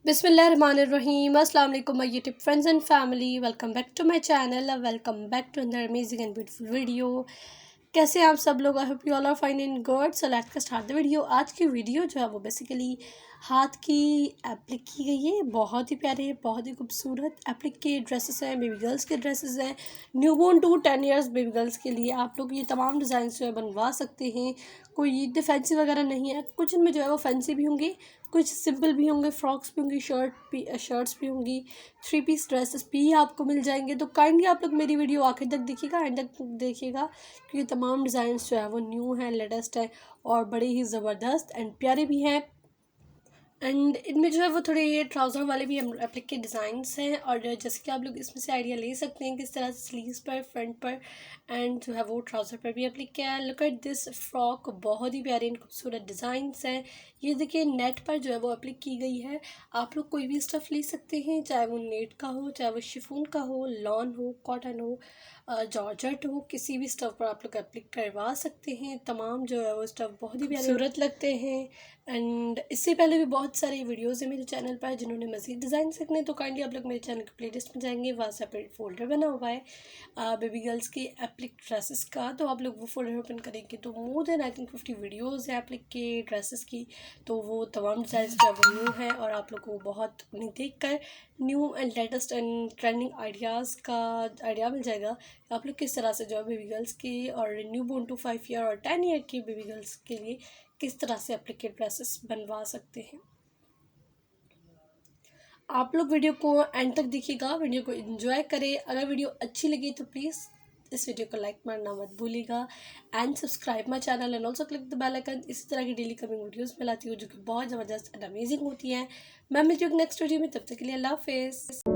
Bismillahirrahmanirrahim. Assalamu alaikum my YouTube friends and family. Welcome back to my channel. Welcome back to another amazing and beautiful video. कैसे हैं आप सब लोग? I hope you all are fine and good. So let's start the video. आज की video जो है वो बेसिकली हाथ की एप्लिक की गई है. बहुत ही प्यारे, बहुत ही खूबसूरत एप्लिक के ड्रेसेस हैं. बेबी गर्ल्स के ड्रेसेस हैं. Newborn to 10 years baby girls के लिए आप लोग ये तमाम डिज़ाइन जो है बनवा सकते हैं. कोई इतने फैंसी वगैरह नहीं है. कुछ इनमें जो है वो फैंसी भी होंगे, कुछ सिंपल भी होंगे, फ्रॉक्स भी होंगी, शर्ट्स भी होंगी, 3 पीस ड्रेसेस भी आपको मिल जाएंगे. तो काइंडली आप लोग मेरी वीडियो आखिर तक देखिएगा, एंड तक देखिएगा, क्योंकि तमाम डिज़ाइंस जो है वो न्यू हैं, लेटेस्ट है और बड़े ही ज़बरदस्त एंड प्यारे भी हैं. एंड इनमें जो है वो थोड़े ये ट्राउज़र वाले भी हम एप्लिक के डिज़ाइंस हैं. और जैसे कि आप लोग इसमें से आइडिया ले सकते हैं किस तरह से स्लीव्स पर, फ्रंट पर एंड जो है वो ट्राउज़र पर भी एप्लिक किया है. Look at this frock. बहुत ही प्यारे खूबसूरत डिज़ाइंस हैं. ये देखिए नेट पर जो है वो एप्लिक की गई है. आप लोग कोई भी स्टफ़ ले सकते हैं, चाहे वो नेट का हो, चाहे वो शिफॉन का हो, लॉन हो, कॉटन हो, जॉर्जेट हो, किसी भी स्टफ़ पर आप लोग एप्लिक करवा सकते हैं. तमाम जो है वो स्टफ़ बहुत ही प्यारे खूबसूरत लगते हैं. एंड इससे पहले भी बहुत सारी वीडियोज़ हैं मेरे चैनल पर. जिन्होंने मज़ीद डिज़ाइन सीखने हैं तो काइंडली आप लोग मेरे चैनल के प्लेलिस्ट में जाएंगे. वहाँ सेपरेट फ़ोल्डर बना हुआ है बेबी गर्ल्स की एप्लिक ड्रेसेस का. तो आप लोग वो फ़ोल्डर ओपन करेंगे तो more than I think 50 videos हैं एप्लिक के ड्रेसेस की. तो वो तमाम डिज़ाइन जो है वो न्यू है और आप लोग को बहुत उन्हें देख कर new and latest and trending ideas का आइडिया मिल जाएगा. आप लोग किस तरह से जो है बेबी गर्ल्स की और न्यू बोर्न टू 5 ईयर और 10 ईयर की बेबी गर्ल्स के लिए किस तरह से एप्लिकेट ड्रेसेस बनवा सकते हैं. आप लोग वीडियो को एंड तक देखिएगा, वीडियो को एंजॉय करें. अगर वीडियो अच्छी लगी तो प्लीज़ इस वीडियो को लाइक मारना मत भूलिएगा and subscribe my channel and also click the bell icon. इसी तरह की डेली कमिंग वीडियोज़ में लाती हूँ जो कि बहुत ज़बरदस्त एंड अमेजिंग होती हैं. मैं मिलती हूँ नेक्स्ट वीडियो में. तब तक के लिए अल्लाह हाफिज़.